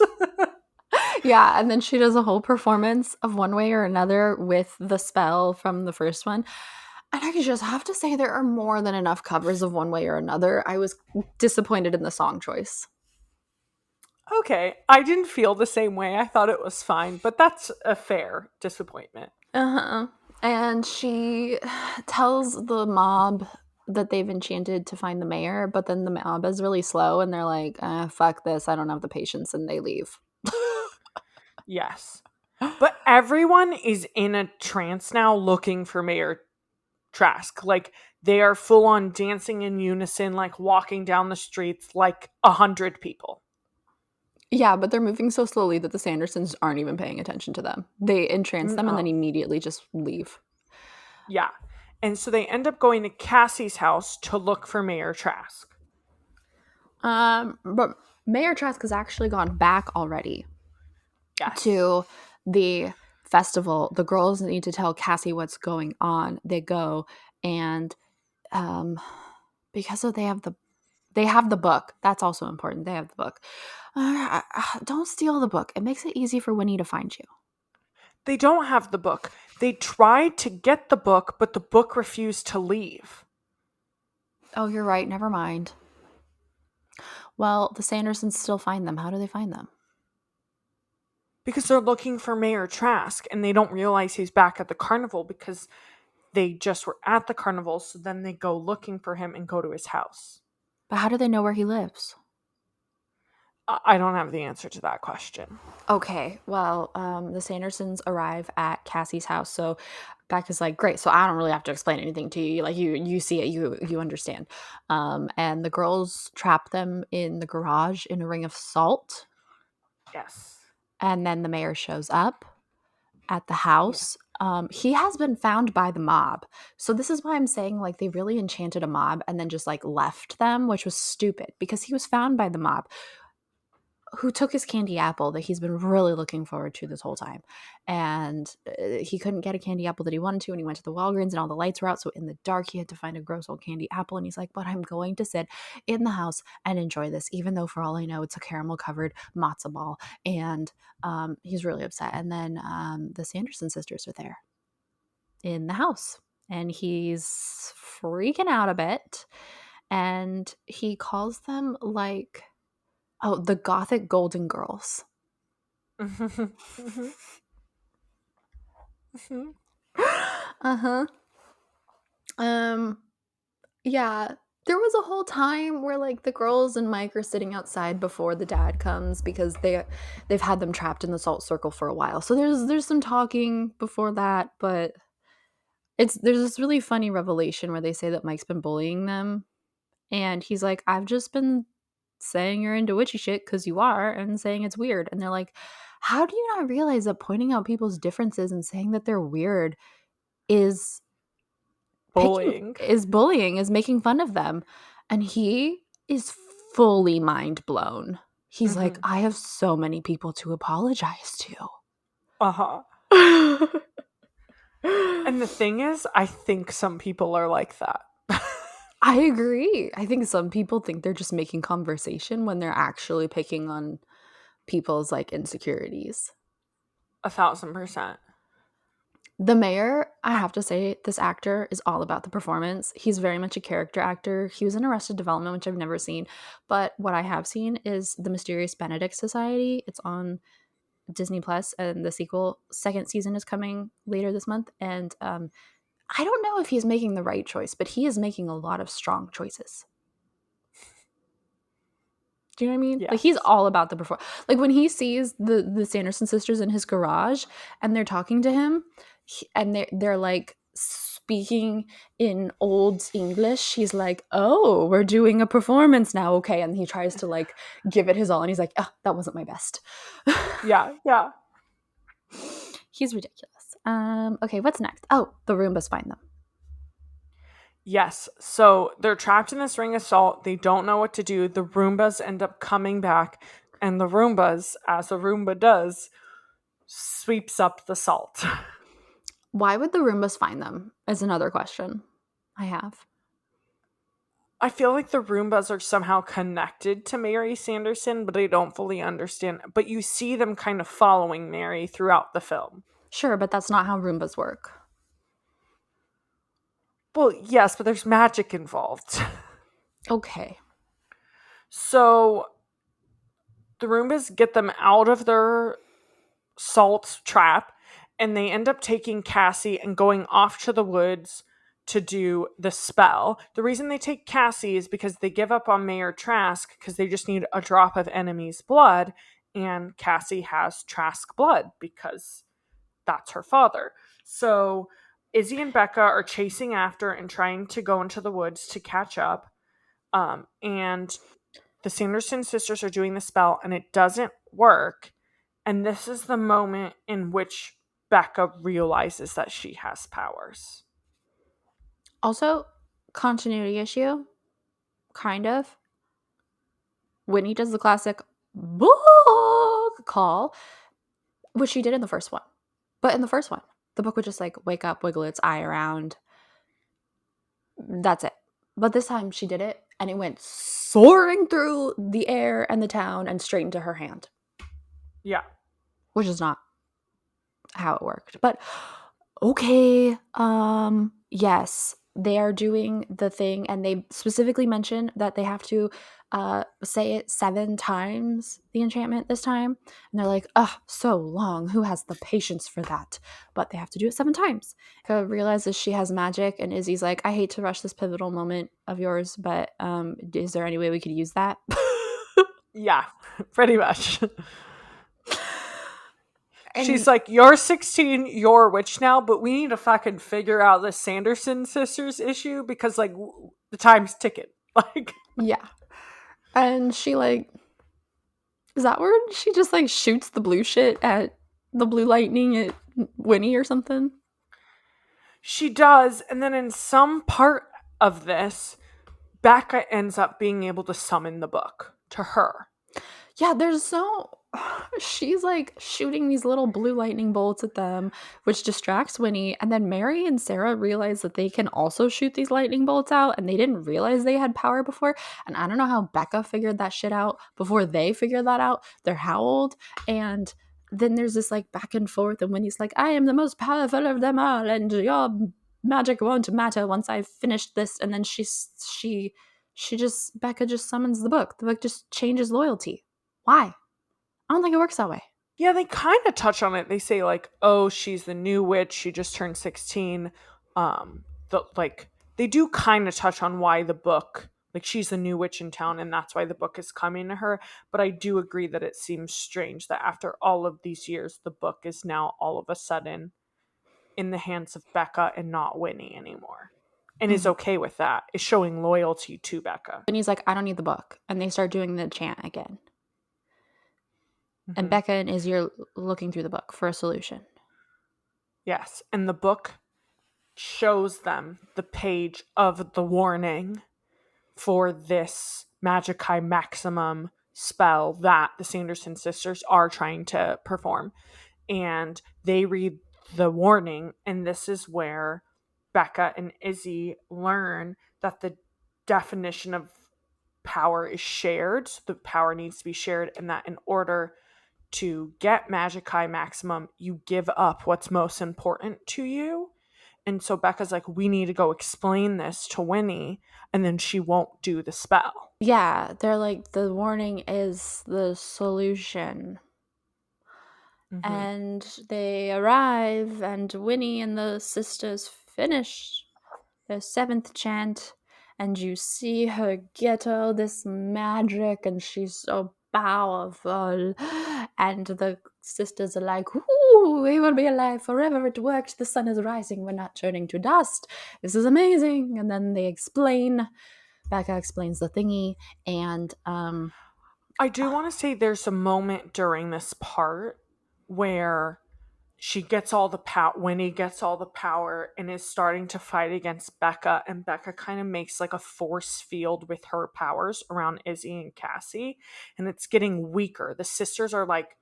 Yeah, and then she does a whole performance of One Way or Another with the spell from the first one. And I just have to say there are more than enough covers of One Way or Another. I was disappointed in the song choice. Okay, I didn't feel the same way. I thought it was fine, but that's a fair disappointment. Uh-huh. And she tells the mob that they've enchanted to find the mayor, but then the mob is really slow and they're like, fuck this, I don't have the patience, and they leave. Yes. But everyone is in a trance now looking for Mayor Trask. Like, they are full on dancing in unison, like walking down the streets like 100 people. Yeah, but they're moving so slowly that the Sandersons aren't even paying attention to them. They entrance them and then immediately just leave. Yeah. And so they end up going to Cassie's house to look for Mayor Trask. But Mayor Trask has actually gone back already. Yes. To the festival. The girls need to tell Cassie what's going on. They go, and because they have the book. That's also important. They have the book. Don't steal the book. It makes it easy for Winnie to find you. They don't have the book. They tried to get the book, but the book refused to leave. Oh, you're right. Never mind. Well, the Sandersons still find them. How do they find them? Because they're looking for Mayor Trask, and they don't realize he's back at the carnival because they just were at the carnival, so then they go looking for him and go to his house. But how do they know where he lives? I don't have the answer to that question. Okay, well, the Sandersons arrive at Cassie's house, so Becca's like, great, so I don't really have to explain anything to you. Like, you see it, you understand. And the girls trap them in the garage in a ring of salt. Yes. And then the mayor shows up at the house. He has been found by the mob. So this is why I'm saying, like, they really enchanted a mob and then just, like, left them, which was stupid because he was found by the mob who took his candy apple that he's been really looking forward to this whole time. And he couldn't get a candy apple that he wanted to, and he went to the Walgreens and all the lights were out. So in the dark, he had to find a gross old candy apple. And he's like, but I'm going to sit in the house and enjoy this, even though for all I know, it's a caramel covered matzo ball. And he's really upset. And then the Sanderson sisters are there in the house. And he's freaking out a bit. And he calls them like... Oh, the Gothic Golden Girls. Uh-huh. Yeah, there was a whole time where like the girls and Mike are sitting outside before the dad comes because they've had them trapped in the salt circle for a while. So there's some talking before that, but there's this really funny revelation where they say that Mike's been bullying them, and he's like, I've just been saying you're into witchy shit because you are, and saying it's weird. And they're like, How do you not realize that pointing out people's differences and saying that they're weird is Bullying. is making fun of them? And he is fully mind blown. He's like, Mhm. I have so many people to apologize to. Uh-huh. And the thing is, I think some people are like that. I agree. I think some people think they're just making conversation when they're actually picking on people's like insecurities. 1,000%. The mayor, I have to say, this actor is all about the performance. He's very much a character actor. He was in Arrested Development, which I've never seen. But what I have seen is The Mysterious Benedict Society. It's on Disney Plus, and the second season is coming later this month. And I don't know if he's making the right choice, but he is making a lot of strong choices. Do you know what I mean? Yes. Like, he's all about the performance. Like, when he sees the Sanderson sisters in his garage and they're talking to him, and they're like speaking in old English, he's like, oh, we're doing a performance now, okay? And he tries to like give it his all, and he's like, oh, that wasn't my best. Yeah. He's ridiculous. Okay, what's next? Oh, the Roombas find them. Yes. So they're trapped in this ring of salt. They don't know what to do. The Roombas end up coming back, and the Roombas, as a Roomba does, sweeps up the salt. Why would the Roombas find them is another question I have. I feel like the Roombas are somehow connected to Mary Sanderson, but I don't fully understand. But you see them kind of following Mary throughout the film. Sure, but that's not how Roombas work. Well, yes, but there's magic involved. Okay. So the Roombas get them out of their salt trap, and they end up taking Cassie and going off to the woods to do the spell. The reason they take Cassie is because they give up on Mayor Trask because they just need a drop of enemy's blood, and Cassie has Trask blood because that's her father. So Izzy and Becca are chasing after and trying to go into the woods to catch up. And the Sanderson sisters are doing the spell, and it doesn't work. And this is the moment in which Becca realizes that she has powers. Also, continuity issue, kind of. Winnie does the classic book call, which she did in the first one. But in the first one, the book would just like wake up, wiggle its eye around. That's it. But this time she did it, and it went soaring through the air and the town and straight into her hand. Yeah. Which is not how it worked. But okay, yes, they are doing the thing, and they specifically mention that they have to say it 7 times, the enchantment this time, and they're like, oh, so long, who has the patience for that? But they have to do it 7 times. Becca realizes she has magic, and Izzy's like, I hate to rush this pivotal moment of yours, but is there any way we could use that? Yeah, pretty much. And she's like, you're 16, you're a witch now, but we need to fucking figure out the Sanderson sisters issue because, like, the time's ticking. Like, yeah. And she, like, is that where she just, like, shoots the blue shit at the blue lightning at Winnie or something? she does. And then in some part of this, Becca ends up being able to summon the book to her. Yeah, she's like shooting these little blue lightning bolts at them, which distracts Winnie. And then Mary and Sarah realize that they can also shoot these lightning bolts out, and they didn't realize they had power before. And I don't know how Becca figured that shit out before they figured that out. They're how old? And then there's this like back and forth, and Winnie's like, I am the most powerful of them all, and your magic won't matter once I've finished this. And then Becca just summons the book. The book just changes loyalty. Why? I don't think it works that way. Yeah, they kind of touch on it. They say, like, oh, she's the new witch. She just turned 16. They do kind of touch on why the book, like, she's the new witch in town, and that's why the book is coming to her. But I do agree that it seems strange that after all of these years, the book is now all of a sudden in the hands of Becca and not Winnie anymore. And is okay with that. Is showing loyalty to Becca. And he's like, I don't need the book. And they start doing the chant again. And Becca and Izzy are looking through the book for a solution. Yes, and the book shows them the page of the warning for this Magicae Maximum spell that the Sanderson sisters are trying to perform. And they read the warning, and this is where Becca and Izzy learn that the definition of power is shared. So the power needs to be shared, and that in order to get Magicae Maximum, you give up what's most important to you. And so Becca's like, we need to go explain this to Winnie, and then she won't do the spell. Yeah, they're like, the warning is the solution. And they arrive, and Winnie and the sisters finish their 7th chant, and you see her get all this magic, and she's so powerful. And the sisters are like, ooh, we will be alive forever. It worked. The sun is rising. We're not turning to dust. This is amazing. And then they explain. Becca explains the thingy, and I do want to say there's a moment during this part where she gets all the power, Winnie gets all the power and is starting to fight against Becca, and Becca kind of makes like a force field with her powers around Izzy and Cassie, and it's getting weaker. The sisters are like,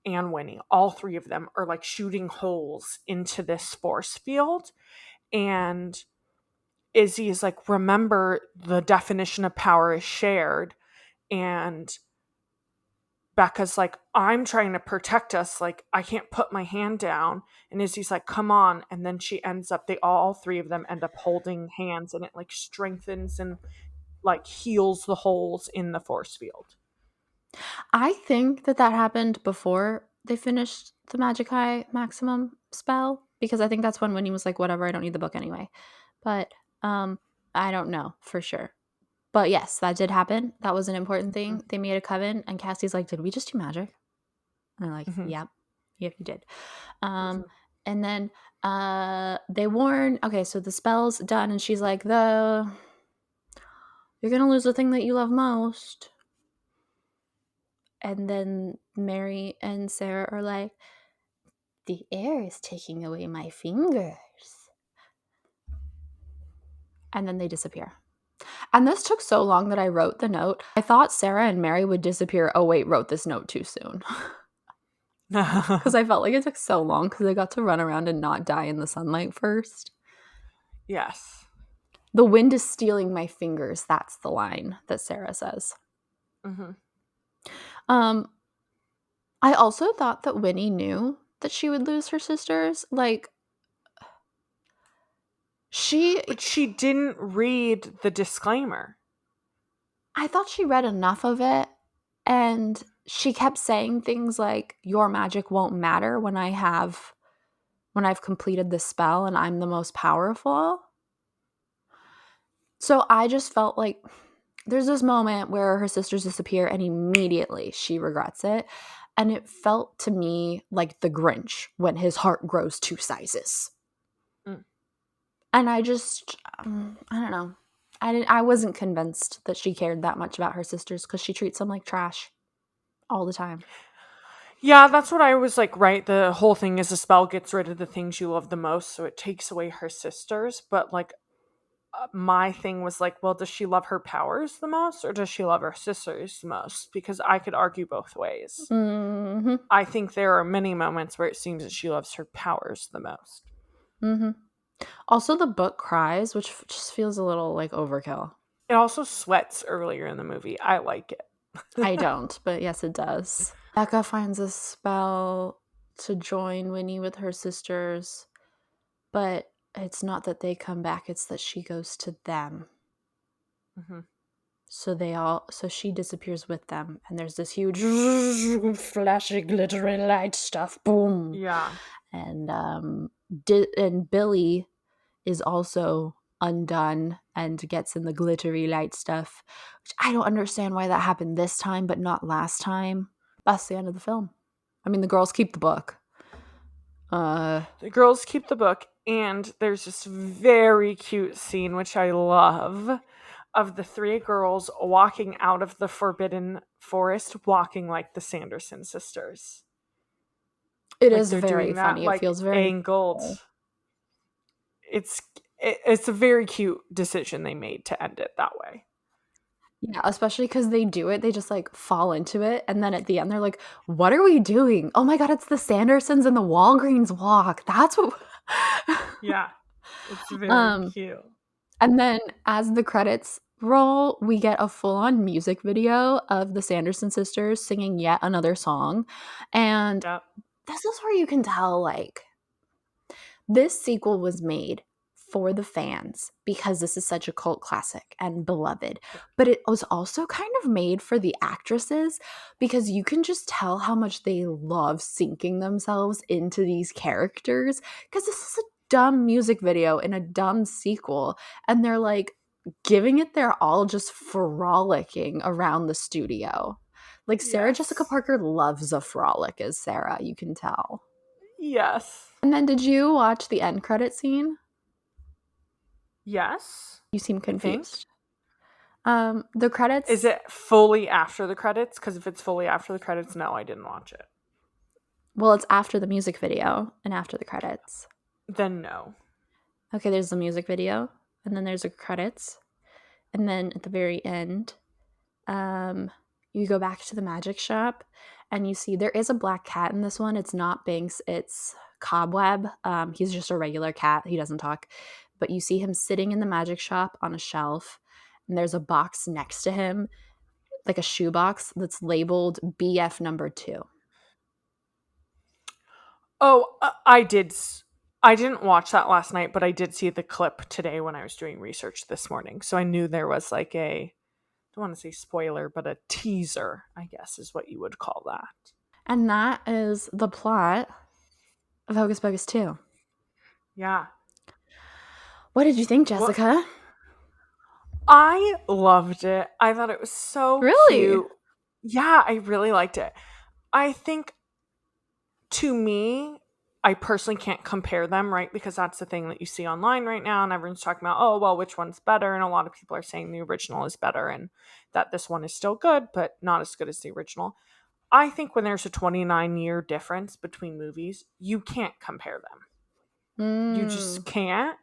and Winnie, all 3 of them are like shooting holes into this force field, and Izzy is like, remember, the definition of power is shared, and Becca's like, I'm trying to protect us. Like, I can't put my hand down. And Izzy's like, come on. And then she ends up, all 3 of them end up holding hands, and it like strengthens and like heals the holes in the force field. I think that happened before they finished the Magicae Maximum spell, because I think that's when Winnie was like, whatever, I don't need the book anyway. But I don't know for sure. But yes, that did happen. That was an important thing. They made a coven, and Cassie's like, did we just do magic? And they're like, yep, you did. And then they warn, okay, so the spell's done, and she's like, you're going to lose the thing that you love most. And then Mary and Sarah are like, the air is taking away my fingers. And then they disappear. And this took so long that I wrote the note. I thought Sarah and Mary would disappear. Oh, wait, wrote this note too soon. Because I felt like it took so long because they got to run around and not die in the sunlight first. Yes. The wind is stealing my fingers. That's the line that Sarah says. I also thought that Winnie knew that she would lose her sisters. Like, But she didn't read the disclaimer. I thought she read enough of it, and she kept saying things like, your magic won't matter when I've completed this spell and I'm the most powerful. So I just felt like there's this moment where her sisters disappear and immediately she regrets it. And it felt to me like the Grinch when his heart grows 2 sizes. And I just, I don't know. I wasn't convinced that she cared that much about her sisters because she treats them like trash all the time. Yeah, that's what I was like, right? The whole thing is the spell gets rid of the things you love the most, so it takes away her sisters. But like, my thing was like, well, does she love her powers the most, or does she love her sisters the most? Because I could argue both ways. I think there are many moments where it seems that she loves her powers the most. Also, the book cries, which just feels a little like overkill. It also sweats earlier in the movie. I like it. I don't, but yes, it does. Becca finds a spell to join Winnie with her sisters, but it's not that they come back, it's that she goes to them. So she disappears with them, and there's this huge flashy glittery light stuff. Boom. Yeah. And Billy is also undone and gets in the glittery light stuff, which I don't understand why that happened this time but not last time. That's the end of the film. I mean, the girls keep the book. The girls keep the book, and there's this very cute scene which I love of the three girls walking out of the forbidden forest, walking like the Sanderson sisters. It Like is they're very doing that funny. It like feels very angled. It's a very cute decision they made to end it that way. yeah, especially because they do it. They just like fall into it, and then at the end they're like, "What are we doing? Oh my god, it's the Sandersons and the Walgreens walk. That's what." Yeah, it's very um, cute. and then as the credits roll, we get a full-on music video of the Sanderson sisters singing yet another song, and Yep. this is where you can tell like this sequel was made for the fans because this is such a cult classic and beloved. But it was also kind of made for the actresses because you can just tell how much they love sinking themselves into these characters because this is a dumb music video in a dumb sequel and they're like giving it their all, just frolicking around the studio. Like Sarah Jessica Yes. Parker loves a frolic as Sarah, you can tell. Yes. And then did you watch the end credit scene? Yes. You seem I think. confused. The credits. Is it fully after the credits? Because if it's fully after the credits, no, I didn't watch it. Well, it's after the music video and after the credits. Then no. Okay, there's the music video, and then there's the credits, and then at the very end, you go back to the magic shop, and you see there is a black cat in this one. It's not Binks, it's Cobweb. He's just a regular cat. He doesn't talk, but you see him sitting in the magic shop on a shelf, and there's a box next to him, like a shoebox that's labeled BF number 2. Oh, I did. I didn't watch that last night, but I did see the clip today when I was doing research this morning. So I knew there was like I don't want to say spoiler, but a teaser, I guess is what you would call that. And that is the plot of Hocus Pocus 2. Yeah. What did you think, Jessica? I loved it. I thought it was so Really? cute. Yeah, I really liked it. I think to me, I personally can't compare them, right? Because that's the thing that you see online right now, and everyone's talking about, oh, well, which one's better? And a lot of people are saying the original is better and that this one is still good, but not as good as the original. I think when there's a 29-year difference between movies, you can't compare them. You just can't.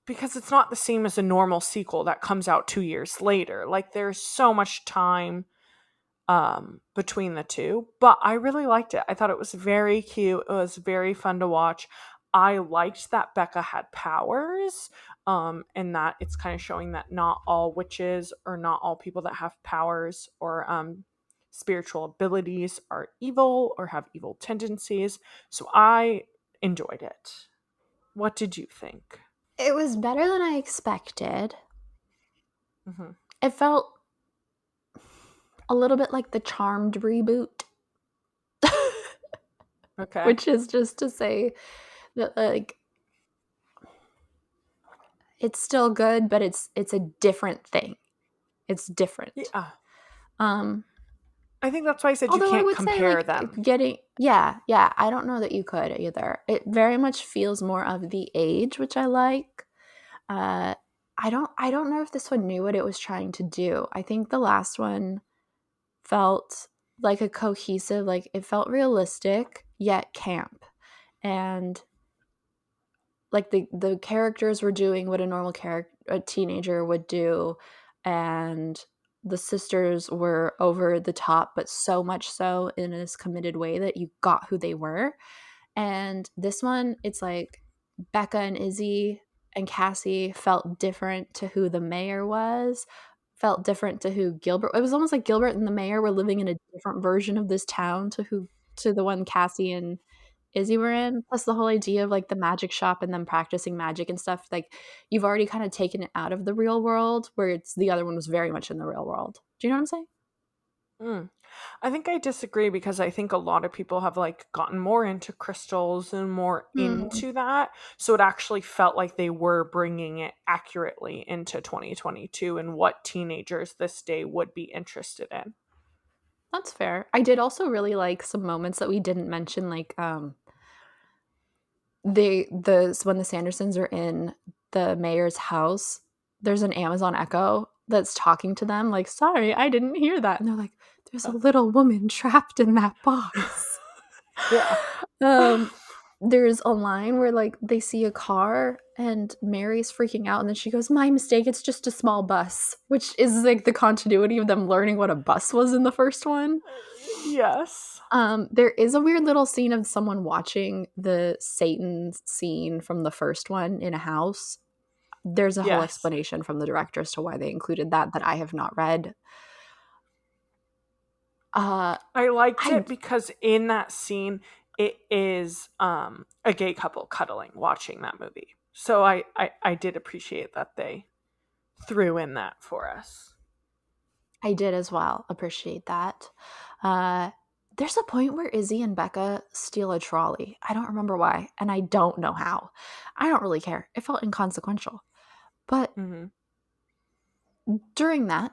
Because it's not the same as a normal sequel that comes out 2 years later. Like, there's so much time between the two, but I really liked it. I thought it was very cute. It was very fun to watch. I liked that Becca had powers, and that it's kind of showing that not all witches or not all people that have powers or spiritual abilities are evil or have evil tendencies. So I enjoyed it. What did you think? It was better than I expected. Mm-hmm. It felt a little bit like the Charmed reboot. Okay. Which is just to say that, like, it's still good, but it's a different thing. It's different. Yeah. I think that's why I said you can't compare them. I don't know that you could either. It very much feels more of the age, which I like. I don't know if this one knew what it was trying to do. I think the last one felt like a cohesive, like it felt realistic yet camp, and like the characters were doing what a normal a teenager would do, and the sisters were over the top, but so much so in this committed way that you got who they were. And this one, it's like Becca and Izzy and Cassie felt different to who the mayor was, felt different to who Gilbert. It was almost like Gilbert and the mayor were living in a different version of this town to the one Cassie and Izzy were in. Plus the whole idea of like the magic shop and them practicing magic and stuff. Like you've already kind of taken it out of the real world, where it's the other one was very much in the real world. Do you know what I'm saying? I think I disagree because I think a lot of people have like gotten more into crystals and more into that. So it actually felt like they were bringing it accurately into 2022 and what teenagers this day would be interested in. That's fair. I did also really like some moments that we didn't mention, like when the Sandersons are in the mayor's house, there's an Amazon Echo that's talking to them like, sorry, I didn't hear that. And they're like, there's a little woman trapped in that box. Yeah. There's a line where like they see a car and Mary's freaking out and then she goes, my mistake, it's just a small bus, which is like the continuity of them learning what a bus was in the first one. Yes. There is a weird little scene of someone watching the Satan scene from the first one in a house. There's a whole Yes. explanation from the director as to why they included that I have not read. I liked it because in that scene it is a gay couple cuddling watching that movie. So I did appreciate that they threw in that for us. I did as well appreciate that. There's a point where Izzy and Becca steal a trolley. I don't remember why, and I don't know how. I don't really care. It felt inconsequential. But during that,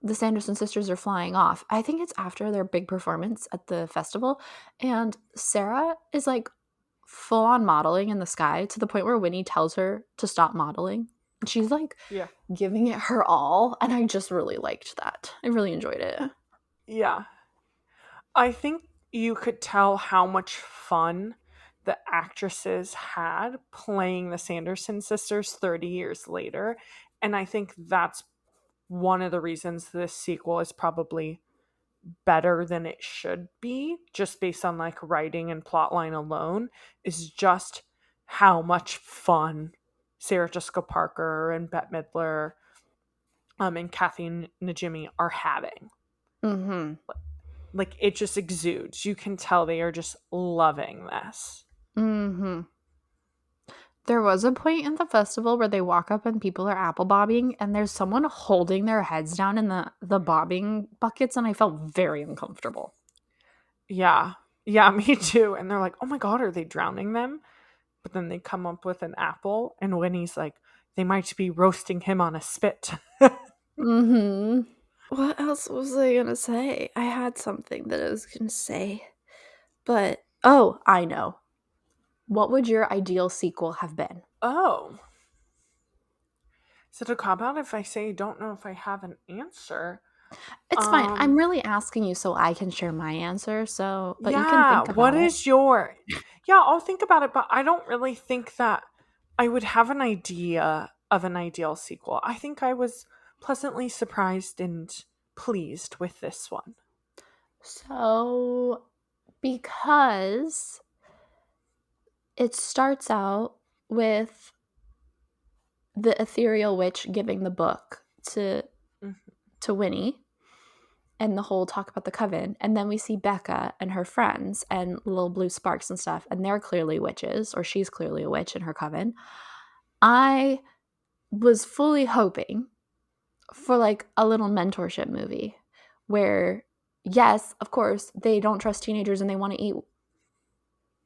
the Sanderson sisters are flying off. I think it's after their big performance at the festival, and Sarah is like full on modeling in the sky to the point where Winnie tells her to stop modeling. She's like giving it her all, and I just really liked that. I really enjoyed it. Yeah. I think you could tell how much fun the actresses had playing the Sanderson sisters 30 years later. And I think that's one of the reasons this sequel is probably better than it should be, just based on like writing and plotline alone, is just how much fun Sarah Jessica Parker and Bette Midler and Kathy Najimy are having. Like, it just exudes. You can tell they are just loving this. There was a point in the festival where they walk up and people are apple bobbing, and there's someone holding their heads down in the bobbing buckets, and I felt very uncomfortable. Yeah, me too. And they're like, oh my God, are they drowning them? But then they come up with an apple, and Winnie's like, they might be roasting him on a spit. What else was I gonna say? I had something that I was gonna say, but oh, I know. What would your ideal sequel have been? Oh. Is it a cop-out if I say don't know if I have an answer? It's fine. I'm really asking you so I can share my answer. So, but yeah, you can think about what it. is your? Yeah, I'll think about it, but I don't really think that I would have an idea of an ideal sequel. I think I was pleasantly surprised and pleased with this one. So, because it starts out with the ethereal witch giving the book to Winnie and the whole talk about the coven, and then we see Becca and her friends and little blue sparks and stuff, and they're clearly witches, or she's clearly a witch in her coven. I was fully hoping for like a little mentorship movie where, yes, of course, they don't trust teenagers and they want to eat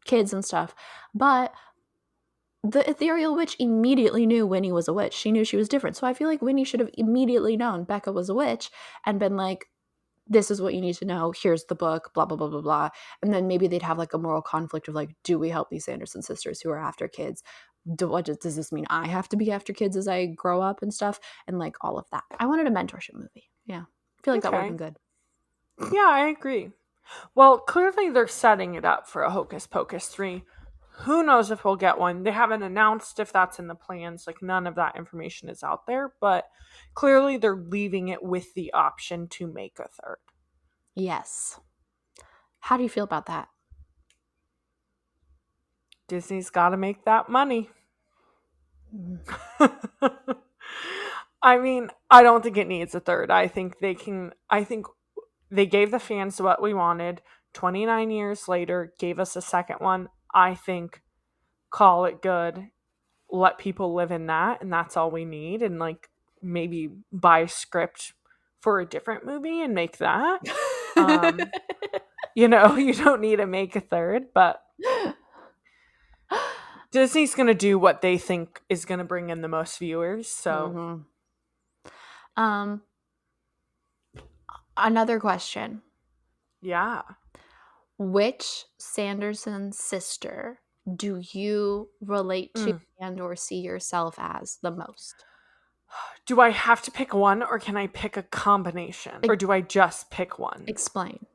kids and stuff, but the ethereal witch immediately knew Winnie was a witch. She knew she was different. So I feel like Winnie should have immediately known Becca was a witch and been like, this is what you need to know. Here's the book, blah, blah, blah, blah, blah. And then maybe they'd have like a moral conflict of like, do we help these Sanderson sisters who are after kids? What does this mean? I have to be after kids as I grow up and stuff, and like all of that. I wanted a mentorship movie. Yeah. I feel like that would have been good. Yeah, I agree. Well, clearly they're setting it up for a Hocus Pocus 3. Who knows if we'll get one? They haven't announced if that's in the plans. Like, none of that information is out there, but clearly they're leaving it with the option to make a third. Yes. How do you feel about that? Disney's got to make that money. I mean, I don't think it needs a third. I think they gave the fans what we wanted. 29 years later, gave us a second one. I think call it good. Let people live in that, and that's all we need. And like maybe buy a script for a different movie and make that. You don't need to make a third, but Disney's going to do what they think is going to bring in the most viewers. So, another question. Yeah. Which Sanderson sister do you relate to and or see yourself as the most? Do I have to pick one, or can I pick a combination? Or do I just pick one? Explain.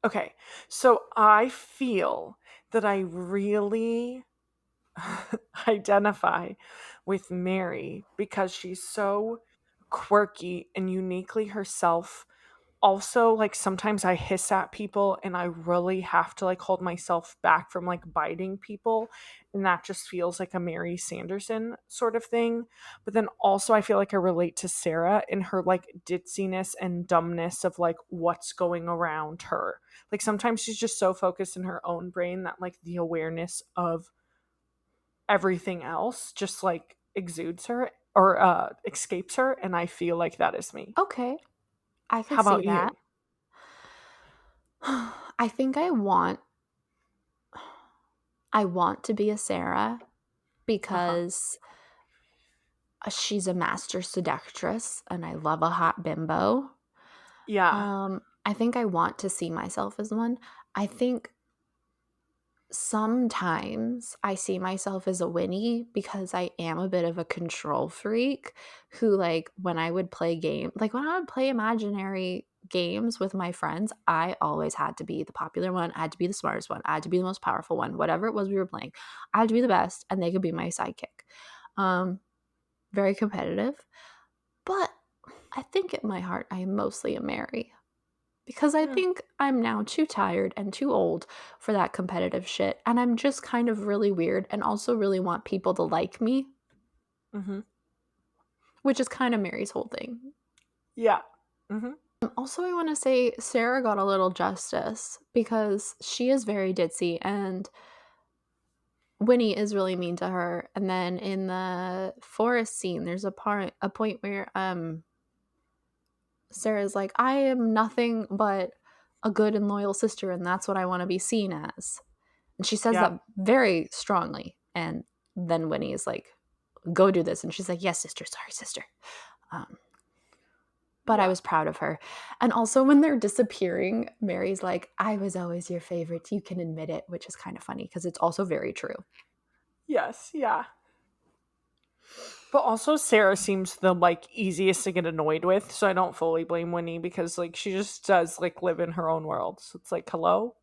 Okay, so I feel that I really identify with Mary because she's so quirky and uniquely herself. Also, like, sometimes I hiss at people and I really have to like hold myself back from like biting people, and that just feels like a Mary Sanderson sort of thing. But then also I feel like I relate to Sarah in her like ditziness and dumbness of like what's going around her. Like, sometimes she's just so focused in her own brain that like the awareness of everything else just like exudes her or escapes her, and I feel like that is me. Okay. I How could see about that. you? I think I want to be a Sarah because she's a master seductress and I love a hot bimbo. Yeah. I think I want to see myself as one. I think sometimes I see myself as a Winnie because I am a bit of a control freak who, like, when I would play imaginary games with my friends, I always had to be the popular one. I had to be the smartest one. I had to be the most powerful one. Whatever it was we were playing, I had to be the best and they could be my sidekick. Very competitive. But I think in my heart, I am mostly a Mary. Because I think I'm now too tired and too old for that competitive shit. And I'm just kind of really weird and also really want people to like me. Mm-hmm. Which is kind of Mary's whole thing. Yeah. Mm-hmm. Also, I want to say Sarah got a little justice because she is very ditzy and Winnie is really mean to her. And then in the forest scene, there's a point where Sarah's like, I am nothing but a good and loyal sister, and that's what I want to be seen as. And she says that very strongly. And then Winnie is like, go do this. And she's like, yes, sister. Sorry, sister. But I was proud of her. And also when they're disappearing, Mary's like, I was always your favorite. You can admit it, which is kind of funny because it's also very true. Yes, yeah. But also Sarah seems the like easiest to get annoyed with, so I don't fully blame Winnie because like she just does like live in her own world. So it's like, hello?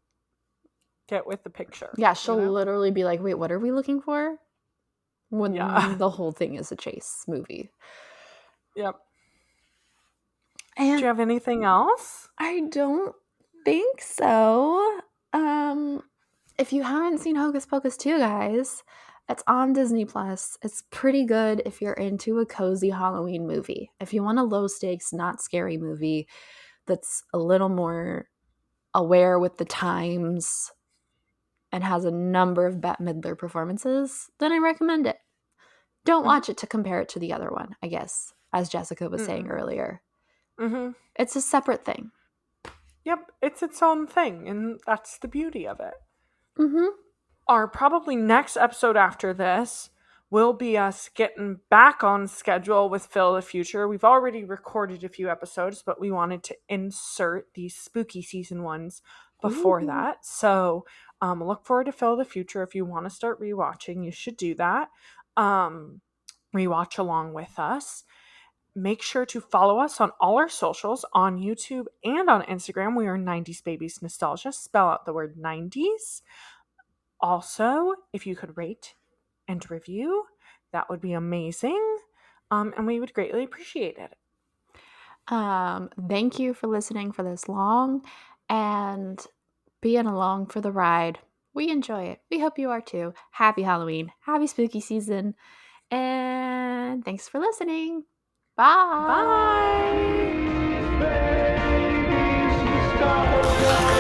Get with the picture. Yeah, she'll literally be like, wait, what are we looking for? When the whole thing is a chase movie. Yep. And do you have anything else? I don't think so. If you haven't seen Hocus Pocus 2, guys, it's on Disney Plus. It's pretty good if you're into a cozy Halloween movie. If you want a low stakes, not scary movie that's a little more aware with the times and has a number of Bette Midler performances, then I recommend it. Don't watch it to compare it to the other one, I guess, as Jessica was saying earlier. Mm-hmm. It's a separate thing. Yep, it's its own thing, and that's the beauty of it. Mm-hmm. Our probably next episode after this will be us getting back on schedule with Phil the Future. We've already recorded a few episodes, but we wanted to insert these spooky season ones before that. So look forward to Phil the Future. If you want to start rewatching, you should do that. Rewatch along with us. Make sure to follow us on all our socials on YouTube and on Instagram. We are 90s Babies Nostalgia. Spell out the word 90s. Also, if you could rate and review, that would be amazing. And we would greatly appreciate it. Thank you for listening for this long and being along for the ride. We enjoy it. We hope you are too. Happy Halloween. Happy spooky season. And thanks for listening. Bye. Bye. Baby, she started